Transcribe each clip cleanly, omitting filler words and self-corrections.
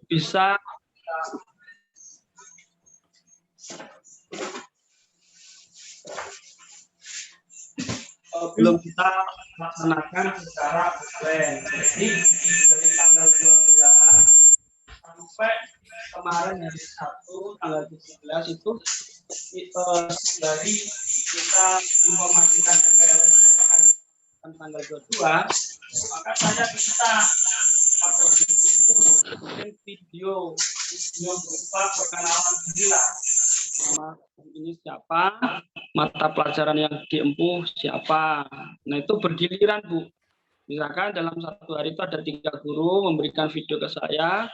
bisa belum kita laksanakan secara offline. Jadi dari tanggal 12 sampai kemarin hari Sabtu tanggal 17 itu dari kita informasikan MPLS akan tanggal 22, maka saya minta pada video berupa perkenalan diri. Nama ini siapa, mata pelajaran yang diempuh siapa. Nah itu bergiliran Bu. Misalkan dalam satu hari itu ada 3 guru memberikan video ke saya.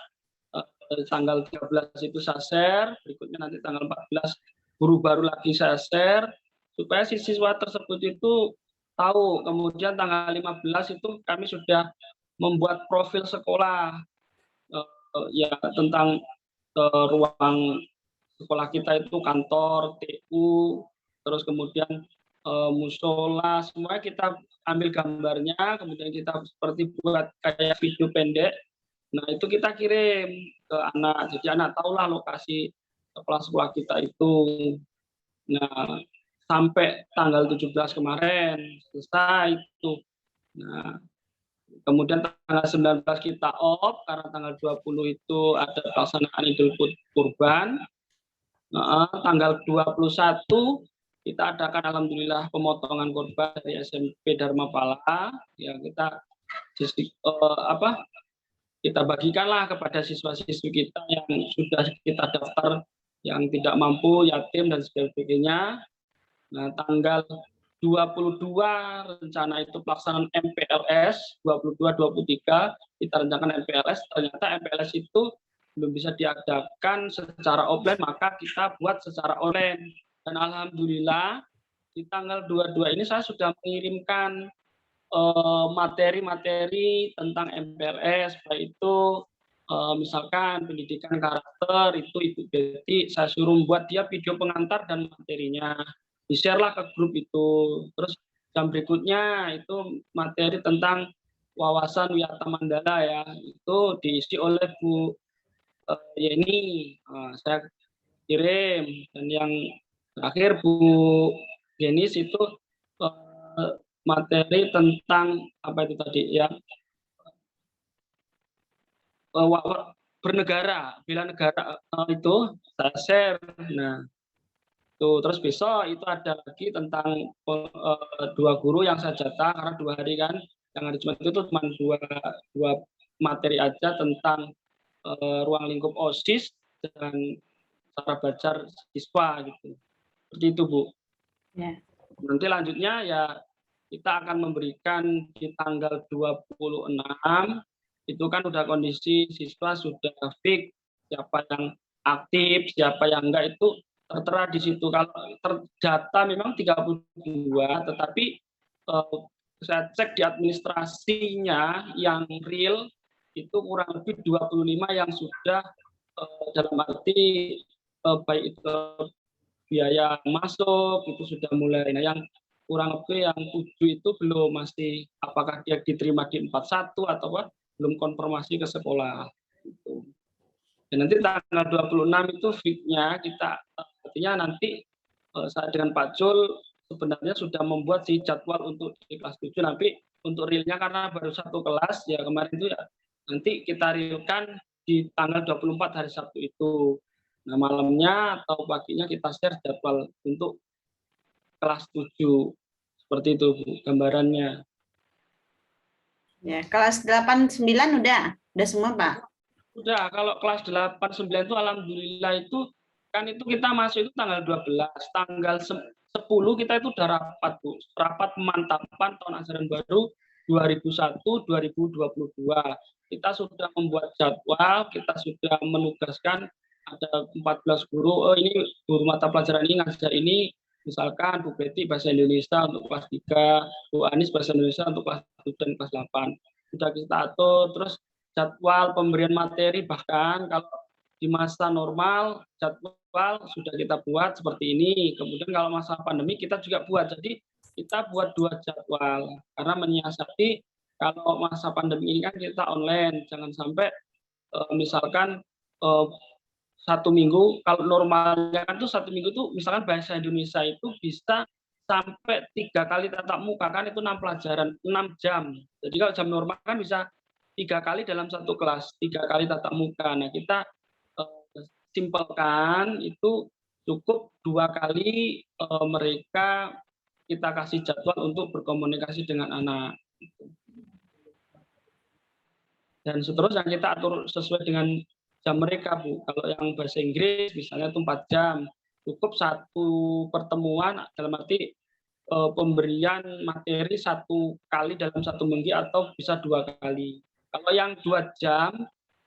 Tanggal 13 itu saya share, berikutnya nanti tanggal 14 guru baru lagi saya share, supaya si siswa tersebut itu tahu. Kemudian tanggal 15 itu kami sudah membuat profil sekolah, ya tentang ruang sekolah kita itu kantor, TU, terus kemudian musola, semua kita ambil gambarnya, kemudian kita seperti buat kayak video pendek. Nah itu kita kirim ke anak, jadi anak tahulah lokasi sekolah kita itu. Nah sampai tanggal 17 kemarin selesai itu. Nah kemudian tanggal 19 kita off karena tanggal 20 itu ada pelaksanaan Idul Kurban. Tanggal 21 kita adakan alhamdulillah pemotongan korban dari SMP Dharma Pala. Ya kita kita bagikanlah kepada siswa-siswi kita yang sudah kita daftar yang tidak mampu, yatim dan sebagainya. Nah, tanggal 22 rencana itu pelaksanaan MPLS, 22-23 kita rencanakan MPLS, ternyata MPLS itu belum bisa diadakan secara offline, maka kita buat secara online. Dan alhamdulillah di tanggal 22 ini saya sudah mengirimkan materi-materi tentang MPLS, baik itu misalkan pendidikan karakter, itu Ibu Betty saya suruh buat dia video pengantar dan materinya, di-share lah ke grup itu. Terus jam berikutnya itu materi tentang wawasan Wiyata Mandala ya, itu diisi oleh Bu Yeni, saya kirim. Dan yang terakhir Bu Genis itu materi tentang apa itu tadi ya, bernegara, bela negara, itu saya share. Nah tuh, terus besok itu ada lagi tentang 2 guru yang saya jatah karena 2 hari kan, yang hari Jumat itu cuma 2 materi aja tentang ruang lingkup OSIS dan cara belajar siswa gitu. Seperti itu Bu. Ya. Nanti lanjutnya ya kita akan memberikan di tanggal 26 itu kan udah kondisi siswa sudah fix siapa yang aktif, siapa yang enggak, itu tertera di situ. Kalau terdata memang 32, tetapi saya cek di administrasinya yang real itu kurang lebih 25 yang sudah dalam arti baik itu biaya masuk itu sudah mulai. Nah yang kurang lebih yang 7 itu belum, masih apakah dia diterima di 41 atau apa, belum konfirmasi ke sekolah gitu. Dan nanti tanggal 26 itu fitnya kita artinya nanti saya dengan Pak Jul sebenarnya sudah membuat si jadwal untuk di kelas 7, nanti untuk realnya karena baru 1 kelas ya kemarin itu ya, nanti kita realkan di tanggal 24 hari Sabtu itu. Nah malamnya atau paginya kita share jadwal untuk kelas 7. Seperti itu Bu gambarannya. Ya, kelas 8 9 udah semua Pak. Udah, kalau kelas 8 9 itu alhamdulillah itu kan itu kita masuk itu tanggal 12, tanggal 10 kita itu udah rapat Bu. Rapat pemantapan tahun ajaran baru 2001-2022. Kita sudah membuat jadwal, kita sudah menugaskan ada 14 guru, ini guru mata pelajaran ini ngajar ini, misalkan Bu Betty bahasa Indonesia untuk kelas 3, Bu Anis bahasa Indonesia untuk kelas 7 dan kelas 8. Sudah kita atur, terus jadwal pemberian materi, bahkan kalau di masa normal jadwal sudah kita buat seperti ini. Kemudian kalau masa pandemi kita juga buat, jadi kita buat 2 jadwal karena menyiasati kalau masa pandemi ini kan kita online, jangan sampai misalkan satu minggu, kalau normalnya kan tuh satu minggu tuh misalkan bahasa Indonesia itu bisa sampai 3 kali tatap muka, kan itu 6 pelajaran, 6 jam. Jadi kalau jam normal kan bisa 3 kali dalam satu kelas, 3 kali tatap muka. Nah, kita simpelkan itu cukup 2 kali mereka kita kasih jadwal untuk berkomunikasi dengan anak. Dan seterusnya kita atur sesuai dengan jam mereka, Bu. Kalau yang bahasa Inggris misalnya itu 4 jam, cukup satu pertemuan, dalam arti pemberian materi 1 kali dalam 1 minggu atau bisa 2 kali. Kalau yang 2 jam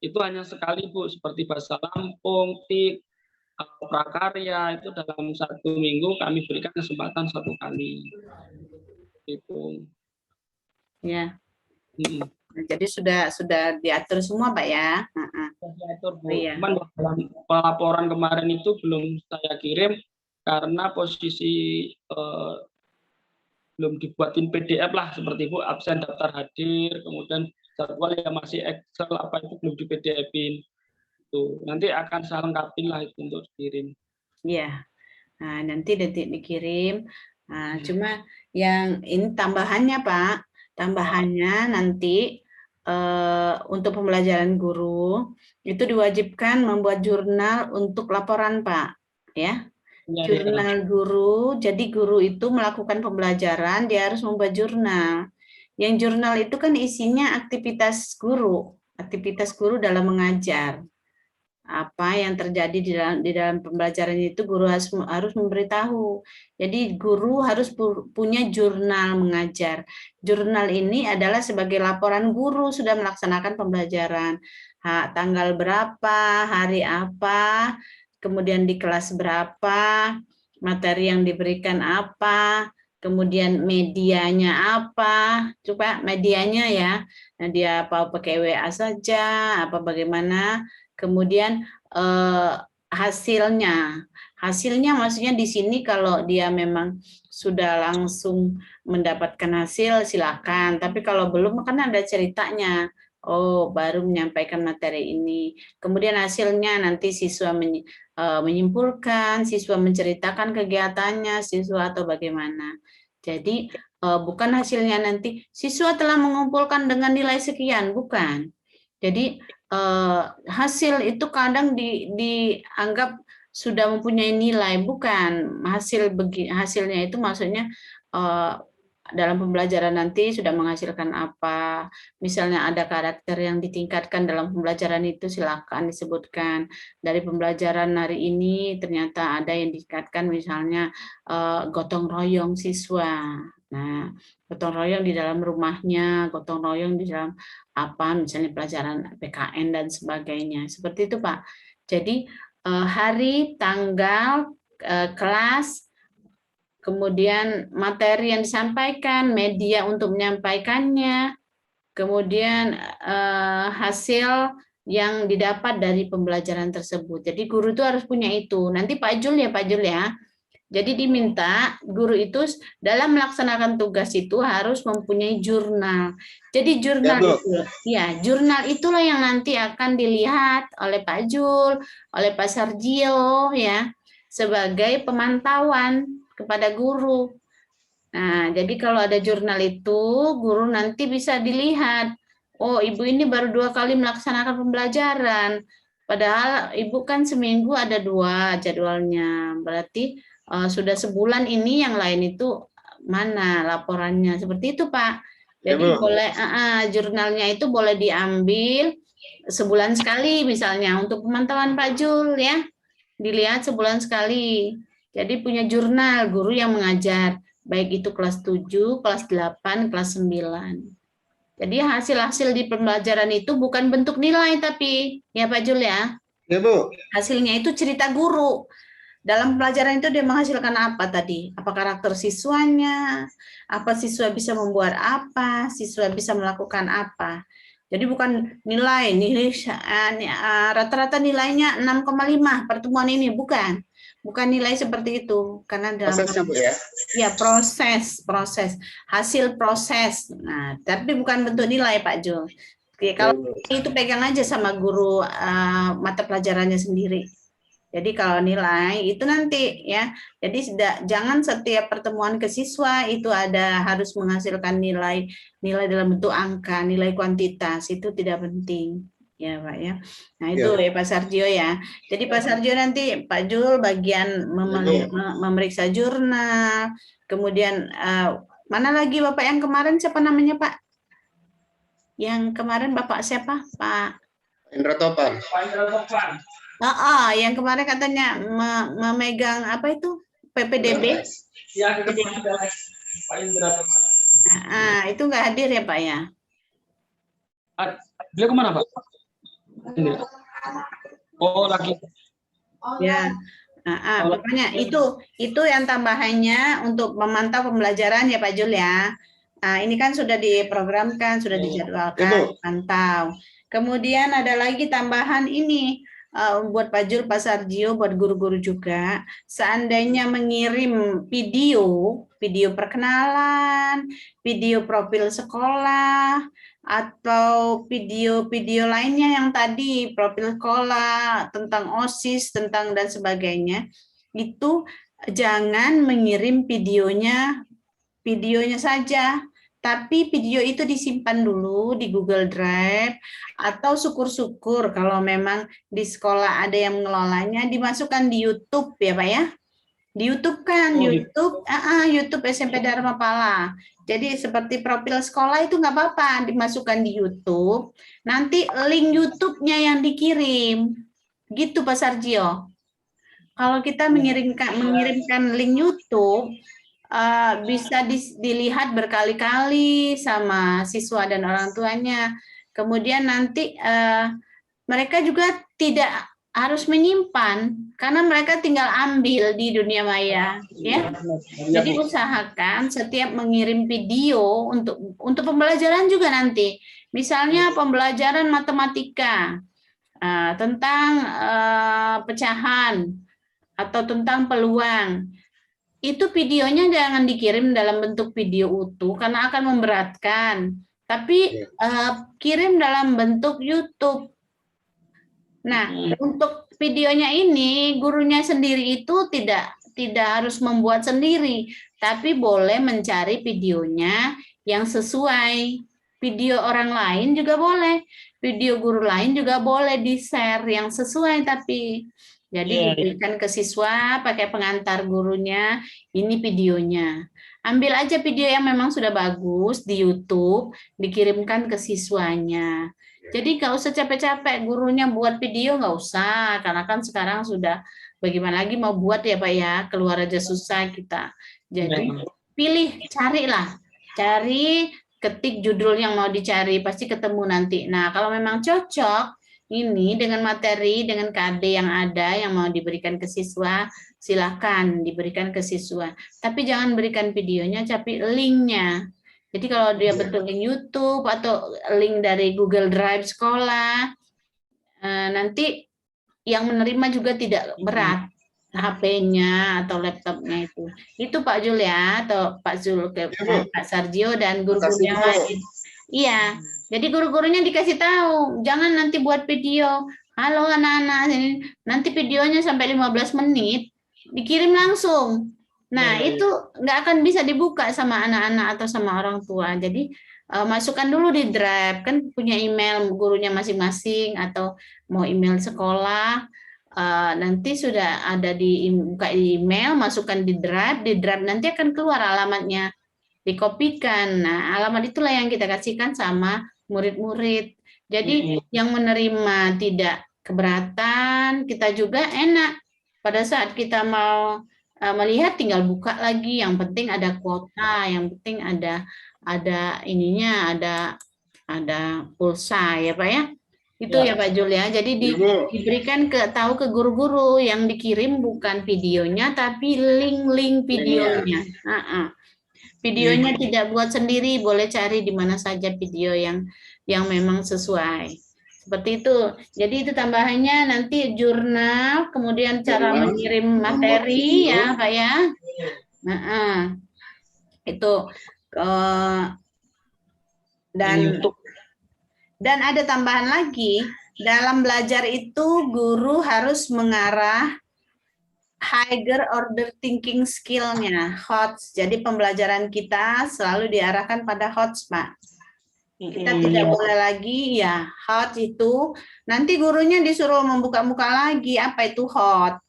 itu hanya sekali, Bu, seperti bahasa Lampung, TIK, prakarya, itu dalam 1 minggu kami berikan kesempatan 1 kali. Itu. Ya. Hmm. Jadi sudah diatur semua, Pak ya. Diatur, Bu. Iya. Cuman dalam pelaporan kemarin itu belum saya kirim karena posisi belum dibuatin PDF lah, seperti Bu, absen daftar hadir, kemudian jadwal yang masih Excel apa itu belum di PDF-in. Tuh, nanti akan saya lengkapin lah itu untuk dikirim. Iya. Nah, nanti dikirim. Nah, cuma yang ini tambahannya, Pak. Tambahannya nanti untuk pembelajaran guru itu diwajibkan membuat jurnal untuk laporan, Pak. Ya. Jurnal guru, jadi guru itu melakukan pembelajaran, dia harus membuat jurnal. Yang jurnal itu kan isinya aktivitas guru dalam mengajar. Apa yang terjadi di dalam pembelajaran itu guru harus memberitahu. Jadi guru harus punya jurnal mengajar. Jurnal ini adalah sebagai laporan guru sudah melaksanakan pembelajaran. Tanggal berapa, hari apa, kemudian di kelas berapa, materi yang diberikan apa, kemudian medianya apa, coba medianya ya, nah, dia apa pakai WA saja, apa bagaimana, kemudian hasilnya maksudnya di sini kalau dia memang sudah langsung mendapatkan hasil silakan, tapi kalau belum kan ada ceritanya. Oh, baru menyampaikan materi ini. Kemudian hasilnya nanti siswa menyimpulkan, siswa menceritakan kegiatannya, siswa atau bagaimana. Jadi bukan hasilnya nanti siswa telah mengumpulkan dengan nilai sekian, bukan. Jadi hasil itu kadang dianggap sudah mempunyai nilai, bukan. Hasilnya itu maksudnya dalam pembelajaran nanti sudah menghasilkan apa, misalnya ada karakter yang ditingkatkan dalam pembelajaran itu silakan disebutkan. Dari pembelajaran hari ini ternyata ada yang ditingkatkan, misalnya gotong royong siswa. Nah, gotong royong di dalam rumahnya, gotong royong di dalam apa, misalnya pelajaran PKN dan sebagainya. Seperti itu, Pak. Jadi hari, tanggal, kelas, kemudian materi yang disampaikan, media untuk menyampaikannya, kemudian hasil yang didapat dari pembelajaran tersebut. Jadi guru itu harus punya itu. Nanti Pak Jul ya. Jadi diminta guru itu dalam melaksanakan tugas itu harus mempunyai jurnal. Jadi jurnal itulah yang nanti akan dilihat oleh Pak Jul, oleh Pak Sarjio ya, sebagai pemantauan kepada guru. Nah, jadi kalau ada jurnal itu, guru nanti bisa dilihat, oh ibu ini baru 2 kali melaksanakan pembelajaran, padahal ibu kan seminggu ada 2 jadwalnya, berarti sudah sebulan ini yang lain itu mana laporannya, seperti itu Pak. Jadi boleh jurnalnya itu boleh diambil sebulan sekali misalnya untuk pemantauan Pak Jul ya, dilihat sebulan sekali. Jadi punya jurnal guru yang mengajar, baik itu kelas 7, kelas 8, kelas 9. Jadi hasil-hasil di pembelajaran itu bukan bentuk nilai tapi ya Pak Jul ya. Ya Bu. Hasilnya itu cerita guru. Dalam pelajaran itu dia menghasilkan apa tadi? Apa karakter siswanya? Apa siswa bisa membuat apa? Siswa bisa melakukan apa? Jadi bukan nilai rata-rata nilainya 6,5 pertemuan ini, bukan. Bukan nilai seperti itu karena dalam prosesnya Bu ya. Ya, proses, hasil proses. Nah, tapi bukan bentuk nilai Pak Jul. Oke, kalau itu pegang aja sama guru mata pelajarannya sendiri. Jadi kalau nilai itu nanti ya, jadi jangan setiap pertemuan ke siswa itu harus menghasilkan nilai dalam bentuk angka, nilai kuantitas, itu tidak penting ya Pak ya. Nah itu ya Pak Sarjo ya. Jadi Pak Sarjo nanti Pak Jul bagian memeriksa jurnal, kemudian mana lagi Bapak yang kemarin siapa namanya Pak? Yang kemarin Bapak siapa Pak? Indra Topan. Yang kemarin katanya memegang apa itu PPDB? Ya, Pak Indra. Itu nggak hadir ya Pak ya? Beliau kemana Pak? Oh lagi. Ya, pokoknya itu yang tambahannya untuk memantau pembelajaran ya Pak Jul ya. Ini kan sudah diprogramkan, sudah dijadwalkan, pantau. Kemudian ada lagi tambahan ini. Buat Pak Jul, Pak Sarjio, buat guru-guru juga, seandainya mengirim video perkenalan, video profil sekolah, atau video-video lainnya yang tadi, profil sekolah, tentang OSIS, tentang dan sebagainya, itu jangan mengirim videonya saja, tapi video itu disimpan dulu di Google Drive, atau syukur-syukur kalau memang di sekolah ada yang mengelolanya, dimasukkan di YouTube ya Pak ya. Di YouTube kan, YouTube SMP Dharma Pala. Jadi seperti profil sekolah itu nggak apa-apa, dimasukkan di YouTube, nanti link YouTube-nya yang dikirim. Gitu Pak Sarjio. Kalau kita mengirimkan link YouTube, bisa dilihat berkali-kali sama siswa dan orang tuanya. Kemudian nanti mereka juga tidak harus menyimpan karena mereka tinggal ambil di dunia maya, ya. Jadi usahakan setiap mengirim video untuk pembelajaran juga nanti. Misalnya pembelajaran matematika tentang pecahan atau tentang peluang. Itu videonya jangan dikirim dalam bentuk video utuh karena akan memberatkan. Tapi kirim dalam bentuk YouTube. Nah, untuk videonya ini gurunya sendiri itu tidak harus membuat sendiri, tapi boleh mencari videonya yang sesuai. Video orang lain juga boleh, video guru lain juga boleh di-share yang sesuai tapi. Jadi diberikan ke siswa pakai pengantar gurunya, ini videonya. Ambil aja video yang memang sudah bagus di YouTube, dikirimkan ke siswanya. Jadi nggak usah capek-capek gurunya buat video, nggak usah, karena kan sekarang sudah bagaimana lagi mau buat ya Pak ya, keluar aja susah kita. Jadi cari, ketik judul yang mau dicari, pasti ketemu nanti. Nah kalau memang cocok, ini dengan materi, dengan KD yang ada yang mau diberikan ke siswa, silakan diberikan ke siswa. Tapi jangan berikan videonya, tapi linknya. Jadi kalau dia bentuk link YouTube atau link dari Google Drive sekolah, nanti yang menerima juga tidak berat HP-nya atau laptopnya itu. Itu Pak Jul ya, atau Pak Zul, Pak Sarjio dan guru-guru yang lain. Iya, jadi guru-gurunya dikasih tahu, jangan nanti buat video, halo anak-anak, nanti videonya sampai 15 menit, dikirim langsung. Nah, itu nggak akan bisa dibuka sama anak-anak atau sama orang tua. Jadi, masukkan dulu di Drive, kan punya email gurunya masing-masing, atau mau email sekolah, nanti sudah ada buka di email, masukkan di Drive nanti akan keluar alamatnya. Dikopikan. Nah, alamat itulah yang kita kasihkan sama murid-murid. Jadi yang menerima tidak keberatan, kita juga enak. Pada saat kita mau melihat tinggal buka lagi, yang penting ada kuota, yang penting ada ininya, ada pulsa ya Pak ya. Itu ya Pak Jul ya. Jadi diberikan tahu ke guru-guru yang dikirim bukan videonya tapi link-link videonya. Videonya tidak buat sendiri, boleh cari di mana saja video yang memang sesuai. Seperti itu. Jadi itu tambahannya nanti jurnal, kemudian cara mengirim materi ya Pak ya. Itu dan Dan ada tambahan lagi, dalam belajar itu guru harus mengarah higher order thinking skill-nya, HOTS. Jadi pembelajaran kita selalu diarahkan pada HOTS, Pak. Kita tidak boleh lagi ya HOTS itu, nanti gurunya disuruh membuka-buka lagi, apa itu HOTS.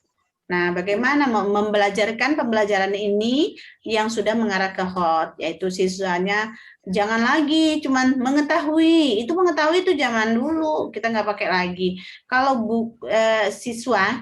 Nah, bagaimana membelajarkan pembelajaran ini yang sudah mengarah ke HOT, yaitu siswanya jangan lagi cuman mengetahui. Itu mengetahui itu zaman dulu, kita nggak pakai lagi. Kalau siswa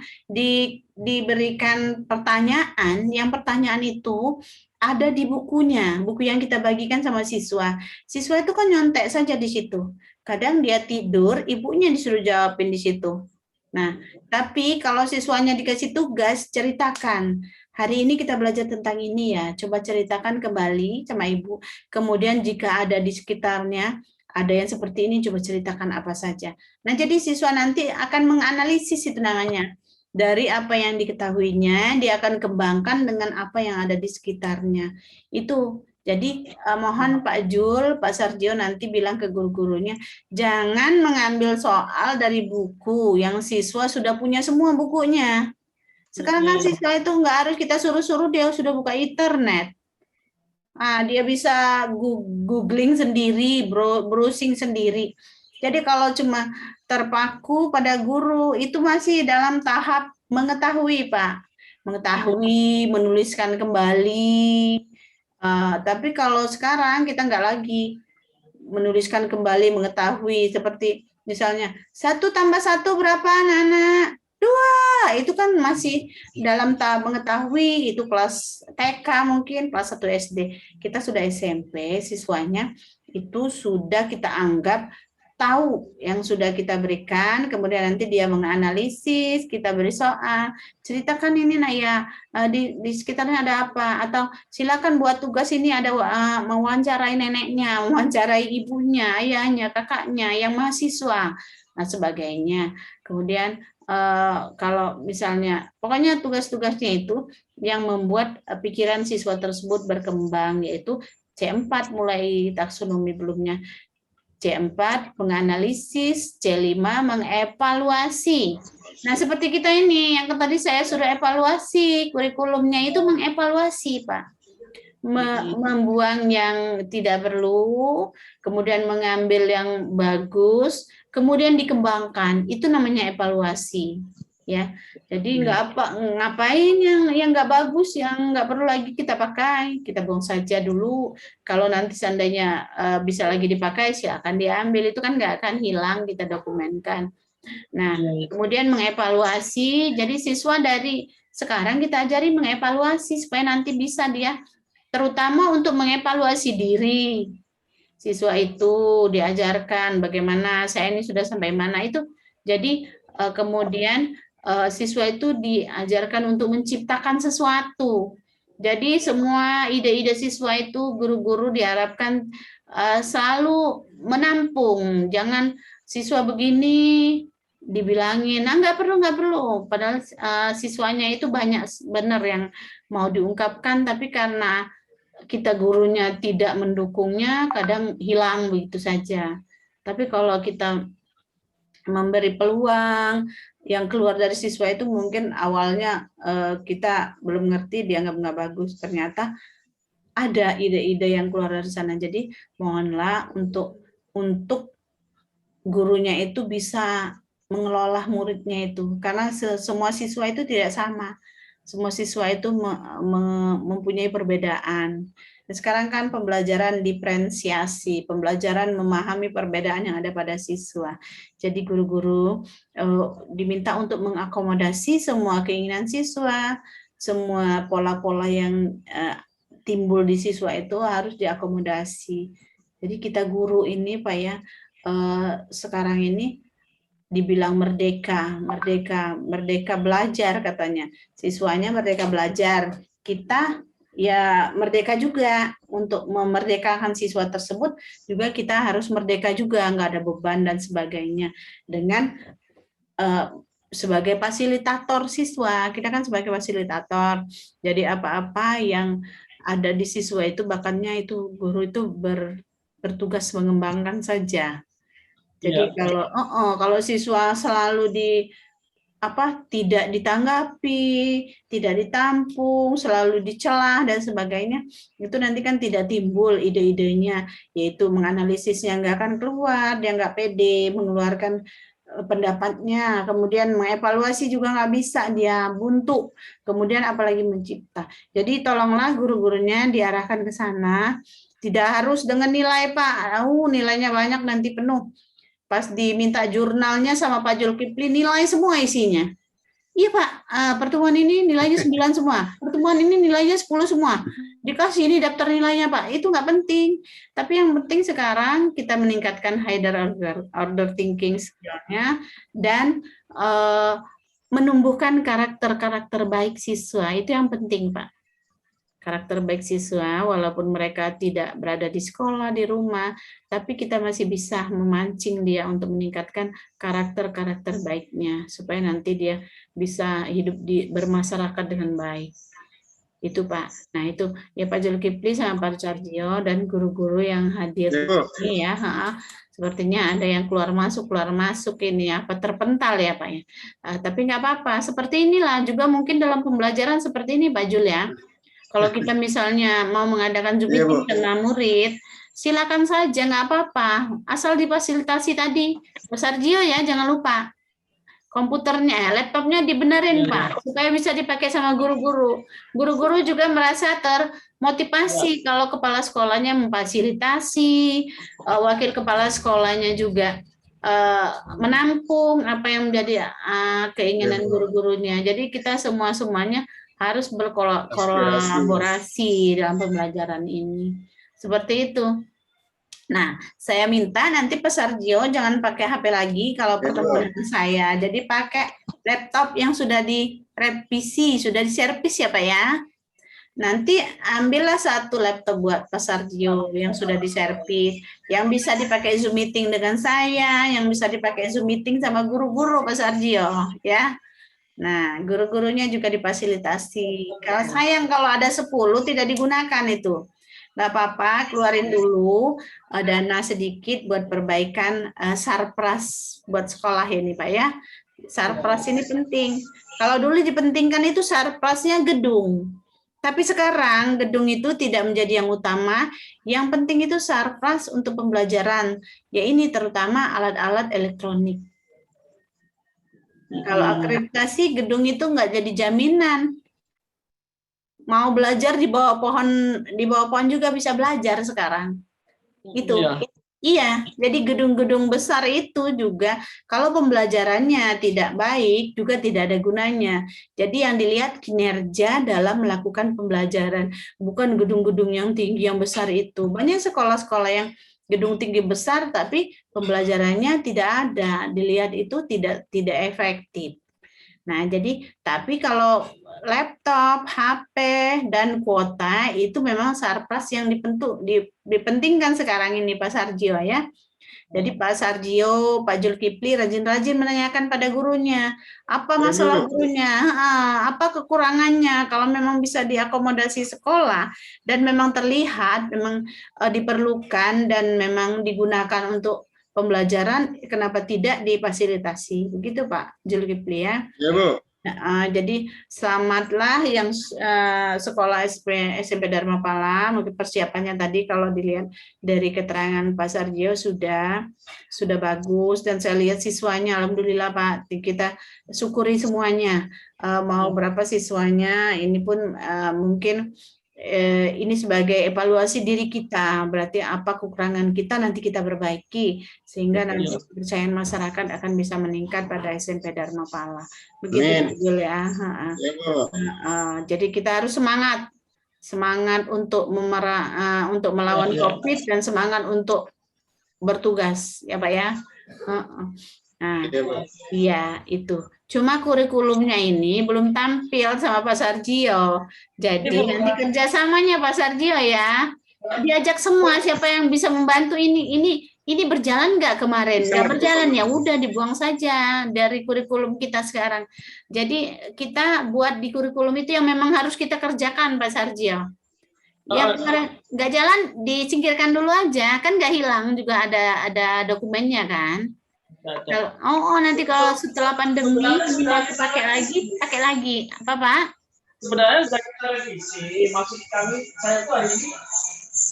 diberikan pertanyaan, yang pertanyaan itu ada di bukunya, buku yang kita bagikan sama siswa. Siswa itu kan nyontek saja di situ. Kadang dia tidur, ibunya disuruh jawabin di situ. Nah, tapi kalau siswanya dikasih tugas, ceritakan. Hari ini kita belajar tentang ini ya. Coba ceritakan kembali sama ibu. Kemudian jika ada di sekitarnya, ada yang seperti ini, coba ceritakan apa saja. Nah, jadi siswa nanti akan menganalisis itu namanya. Dari apa yang diketahuinya, dia akan kembangkan dengan apa yang ada di sekitarnya. Itu. Jadi mohon Pak Jul, Pak Sarjo nanti bilang ke guru-gurunya, jangan mengambil soal dari buku yang siswa sudah punya semua bukunya. Sekarang kan siswa itu nggak harus kita suruh-suruh, dia sudah buka internet. Dia bisa googling sendiri, browsing sendiri. Jadi kalau cuma terpaku pada guru, itu masih dalam tahap mengetahui, Pak. Mengetahui, menuliskan kembali. Tapi kalau sekarang kita nggak lagi menuliskan kembali, mengetahui, seperti misalnya 1 tambah 1 berapa anak-anak? 2, itu kan masih dalam tahap mengetahui, itu kelas TK mungkin, kelas 1 SD. Kita sudah SMP, siswanya itu sudah kita anggap tahu yang sudah kita berikan, kemudian nanti dia menganalisis, kita beri soal, ceritakan ini nak ya, di sekitarnya ada apa, atau silakan buat tugas ini, ada mewawancarai neneknya, mewawancarai ibunya, ayahnya, kakaknya, yang mahasiswa, nah sebagainya. Kemudian kalau misalnya, pokoknya tugas-tugasnya itu yang membuat pikiran siswa tersebut berkembang, yaitu C4 mulai taksonomi belumnya. C4 menganalisis, C5 mengevaluasi. Nah, seperti kita ini yang tadi saya suruh evaluasi, kurikulumnya itu mengevaluasi, Pak. Membuang yang tidak perlu, kemudian mengambil yang bagus, kemudian dikembangkan. Itu namanya evaluasi. Ya, jadi nggak apa ngapain yang nggak bagus, yang nggak perlu lagi kita pakai, kita buang saja dulu. Kalau nanti seandainya bisa lagi dipakai, silakan diambil, itu kan nggak akan hilang, kita dokumenkan. Nah, kemudian mengevaluasi, jadi siswa dari sekarang kita ajari mengevaluasi supaya nanti bisa dia, terutama untuk mengevaluasi diri. Siswa itu diajarkan bagaimana saya ini sudah sampai mana itu. Jadi kemudian siswa itu diajarkan untuk menciptakan sesuatu. Jadi semua ide-ide siswa itu guru-guru diharapkan selalu menampung. Jangan siswa begini dibilangin, nah nggak perlu. Padahal siswanya itu banyak benar yang mau diungkapkan, tapi karena kita gurunya tidak mendukungnya, kadang hilang begitu saja. Tapi kalau kita memberi peluang, yang keluar dari siswa itu mungkin awalnya kita belum ngerti, dianggap nggak bagus, ternyata ada ide-ide yang keluar dari sana. Jadi mohonlah untuk gurunya itu bisa mengelola muridnya itu, karena semua siswa itu tidak sama. Semua siswa itu mempunyai perbedaan. Dan sekarang kan pembelajaran diferensiasi, pembelajaran memahami perbedaan yang ada pada siswa. Jadi guru-guru diminta untuk mengakomodasi semua keinginan siswa, semua pola-pola yang timbul di siswa itu harus diakomodasi. Jadi kita guru ini Pak ya, sekarang ini dibilang merdeka belajar katanya. Siswanya merdeka belajar. Kita ya merdeka juga untuk memerdekakan siswa tersebut, juga kita harus merdeka juga, nggak ada beban dan sebagainya. Dengan sebagai fasilitator siswa, kita kan sebagai fasilitator. Jadi apa-apa yang ada di siswa itu bakatnya itu guru itu bertugas mengembangkan saja. Jadi Iya. kalau siswa selalu tidak ditanggapi, tidak ditampung, selalu dicelah dan sebagainya, itu nanti kan tidak timbul ide-idenya, yaitu menganalisisnya nggak akan keluar, dia nggak pede mengeluarkan pendapatnya, kemudian mengevaluasi juga nggak bisa, dia buntu, kemudian apalagi mencipta. Jadi tolonglah guru-gurunya diarahkan ke sana, tidak harus dengan nilai Pak, nilainya banyak nanti penuh. Pas diminta jurnalnya sama Pak Zulkifli, nilai semua isinya. Iya Pak, pertemuan ini nilainya 9 semua, pertemuan ini nilainya 10 semua. Dikasih ini daftar nilainya Pak, itu nggak penting. Tapi yang penting sekarang kita meningkatkan higher order thinking skill-nya dan menumbuhkan karakter-karakter baik siswa, itu yang penting Pak. Karakter baik siswa, walaupun mereka tidak berada di sekolah, di rumah, tapi kita masih bisa memancing dia untuk meningkatkan karakter-karakter baiknya, supaya nanti dia bisa hidup bermasyarakat dengan baik. Itu Pak. Nah itu ya Pak Zulkifli sama Pak Sarjio dan guru-guru yang hadir ini ya. Sepertinya ada yang keluar masuk ini apa terpental ya Pak ya. Tapi nggak apa-apa. Seperti inilah juga mungkin dalam pembelajaran seperti ini Pak Jul ya. Kalau kita misalnya mau mengadakan Zoom meeting dengan murid, silakan saja, nggak apa-apa. Asal difasilitasi tadi. Pak Sarjio ya, jangan lupa. Komputernya, laptopnya dibenerin, Pak. Supaya bisa dipakai sama guru-guru. Guru-guru juga merasa termotivasi kalau kepala sekolahnya memfasilitasi, wakil kepala sekolahnya juga menampung apa yang menjadi keinginan guru-gurunya. Jadi kita semuanya harus berkolaborasi dalam pembelajaran ini. Seperti itu. Nah, saya minta nanti Pak Sarjio jangan pakai HP lagi kalau pertemuan dengan saya. Jadi pakai laptop yang sudah direvisi, sudah diservis ya Pak ya. Nanti ambillah satu laptop buat Pak Sarjio yang sudah diservis, yang bisa dipakai Zoom meeting dengan saya, yang bisa dipakai Zoom meeting sama guru-guru Pak Sarjio ya. Nah, guru-gurunya juga difasilitasi. Kalau sayang kalau ada 10 tidak digunakan itu. Nggak apa-apa, keluarin dulu dana sedikit buat perbaikan sarpras buat sekolah ini Pak ya. Sarpras ini penting. Kalau dulu dipentingkan itu sarprasnya gedung. Tapi sekarang gedung itu tidak menjadi yang utama. Yang penting itu sarpras untuk pembelajaran. Ya ini terutama alat-alat elektronik. Kalau akreditasi gedung itu nggak jadi jaminan. Mau belajar di bawah pohon juga bisa belajar sekarang. Itu. Iya, jadi gedung-gedung besar itu juga kalau pembelajarannya tidak baik juga tidak ada gunanya. Jadi yang dilihat kinerja dalam melakukan pembelajaran, bukan gedung-gedung yang tinggi yang besar itu. Banyak sekolah-sekolah yang gedung tinggi besar tapi pembelajarannya tidak ada, dilihat itu tidak efektif. Nah, jadi tapi kalau laptop, HP dan kuota itu memang sarpras yang dipentingkan sekarang ini Pak Sarjio ya. Jadi Pak Sarjio, Pak Zulkifli rajin-rajin menanyakan pada gurunya, apa masalah gurunya, apa kekurangannya, kalau memang bisa diakomodasi sekolah dan memang terlihat memang diperlukan dan memang digunakan untuk pembelajaran, kenapa tidak difasilitasi, begitu Pak Zulkifli ya. Ya Bu. Jadi selamatlah yang sekolah SMP Dharma Pala, mungkin persiapannya tadi kalau dilihat dari keterangan Pak Sarjio sudah bagus dan saya lihat siswanya alhamdulillah Pak, kita syukuri semuanya. Mau berapa siswanya ini pun mungkin ini sebagai evaluasi diri kita, berarti apa kekurangan kita nanti kita perbaiki sehingga nanti kepercayaan masyarakat akan bisa meningkat pada SMP Dharma Pala. Begitu ya. Jadi kita harus semangat untuk untuk melawan COVID dan semangat untuk bertugas ya Pak ya. Nah, iya itu. Cuma kurikulumnya ini belum tampil sama Pak Sarjio. Jadi nanti kerjasamanya Pak Sarjio ya. Diajak semua siapa yang bisa membantu ini berjalan nggak kemarin? Nggak berjalan ya udah dibuang saja dari kurikulum kita sekarang. Jadi kita buat di kurikulum itu yang memang harus kita kerjakan Pak Sarjio. Yang nggak jalan disingkirkan dulu aja, kan nggak hilang juga ada dokumennya kan. Kalau nanti kalau setelah pandemi pindah pakai lagi apa Pak? Sebenarnya sudah kita revisi, maksud kami saya tuh hari ini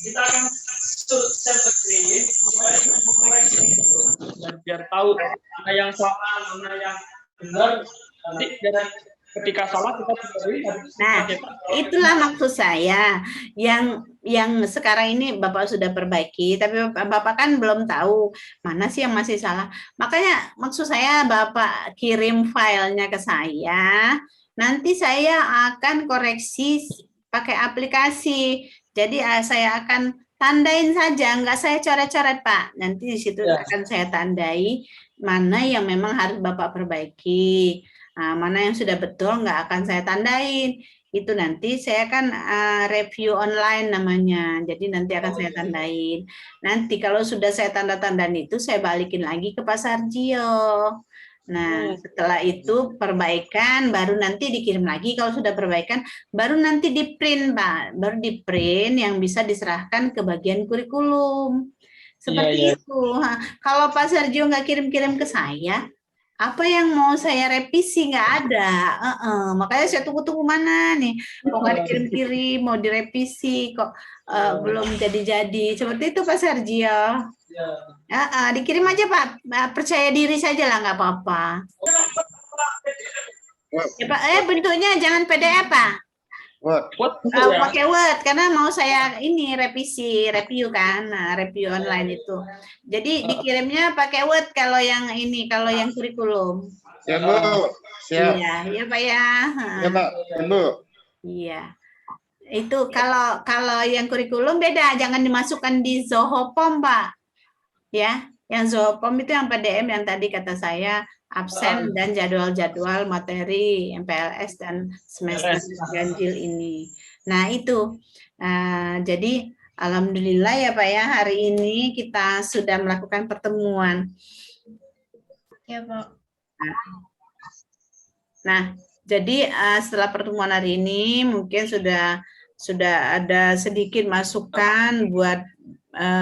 kita akan share screen supaya kita mengkoreksi itu dan biar tahu mana yang salah, mana yang benar. Nanti dari ketika salah kita kembali. Nah, itulah maksud saya yang sekarang ini Bapak sudah perbaiki, tapi Bapak kan belum tahu mana sih yang masih salah. Makanya maksud saya Bapak kirim filenya ke saya, nanti saya akan koreksi pakai aplikasi. Jadi saya akan tandain saja, nggak saya coret-coret Pak. Nanti di situ akan saya tandai mana yang memang harus Bapak perbaiki. Nah, mana yang sudah betul nggak akan saya tandain. Itu nanti saya akan review online namanya. Jadi nanti akan saya tandain. Nanti kalau sudah saya tanda-tandain itu saya balikin lagi ke Pak Sarjio. Nah, setelah itu perbaikan baru nanti dikirim lagi. Kalau sudah perbaikan baru nanti di print, Pak. Baru di print yang bisa diserahkan ke bagian kurikulum. Seperti itu. Kalau Pak Sarjio nggak kirim-kirim ke saya, apa yang mau saya revisi nggak ada. Makanya saya tunggu-tunggu mana nih. Kok nggak dikirim-kirim, mau direvisi kok belum jadi-jadi. Seperti itu Pak Sarjio. Dikirim aja Pak. Percaya diri saja lah, nggak apa-apa. Ya Pak, bentuknya jangan PDF Pak. Pakai Word karena mau saya ini review kan, review online itu. Jadi dikirimnya pakai Word kalau yang ini, kalau yang kurikulum. Ya Bu, siap. Iya Pak ya. Ya Pak, Bu. Iya. Itu kalau yang kurikulum beda, jangan dimasukkan di Zohopom Pak. Ya, yang Zohopom itu yang PDM yang tadi kata saya absen dan jadwal-jadwal materi MPLS dan semester ganjil ini. Nah itu, jadi alhamdulillah ya Pak ya, hari ini kita sudah melakukan pertemuan. Ya Pak. Nah, jadi setelah pertemuan hari ini mungkin sudah ada sedikit masukan buat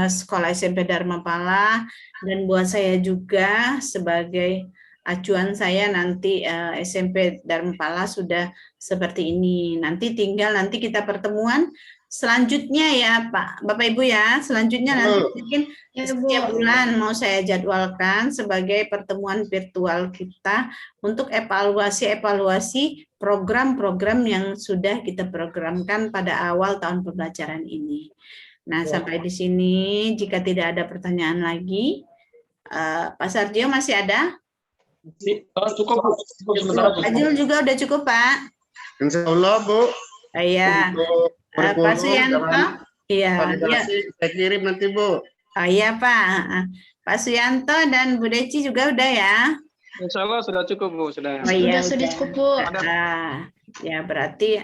sekolah SMP Dharma Pala dan buat saya juga sebagai acuan saya nanti SMP Dharma Pala sudah seperti ini. Nanti tinggal kita pertemuan selanjutnya ya Pak, Bapak Ibu ya. Selanjutnya nanti mungkin setiap bulan mau saya jadwalkan sebagai pertemuan virtual kita untuk evaluasi program-program yang sudah kita programkan pada awal tahun pembelajaran ini. Nah, sampai di sini jika tidak ada pertanyaan lagi, Pak Sarjio masih ada? Cukup Bu. Pak Jul juga udah cukup Pak? Insya Allah Bu. Iya. Pak Suyanto? Iya. Saya kirim nanti Bu. Iya Pak. Pak Suyanto dan Bu Deci juga udah ya? Insya Allah sudah cukup Bu. Sudah. Sudah cukup Bu. Ya berarti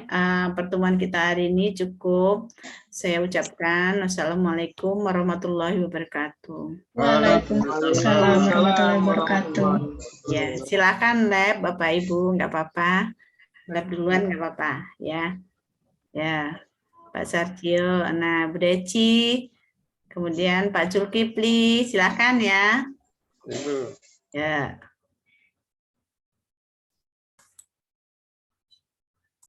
pertemuan kita hari ini cukup. Saya ucapkan Assalamualaikum warahmatullahi wabarakatuh. Waalaikumsalam warahmatullahi wabarakatuh. Ya silakan lab Bapak Ibu, nggak apa-apa. Lab duluan nggak apa-apa ya. Ya Pak Sarjio, Bu Deci, kemudian Pak Zulkifli, silakan ya. Ya.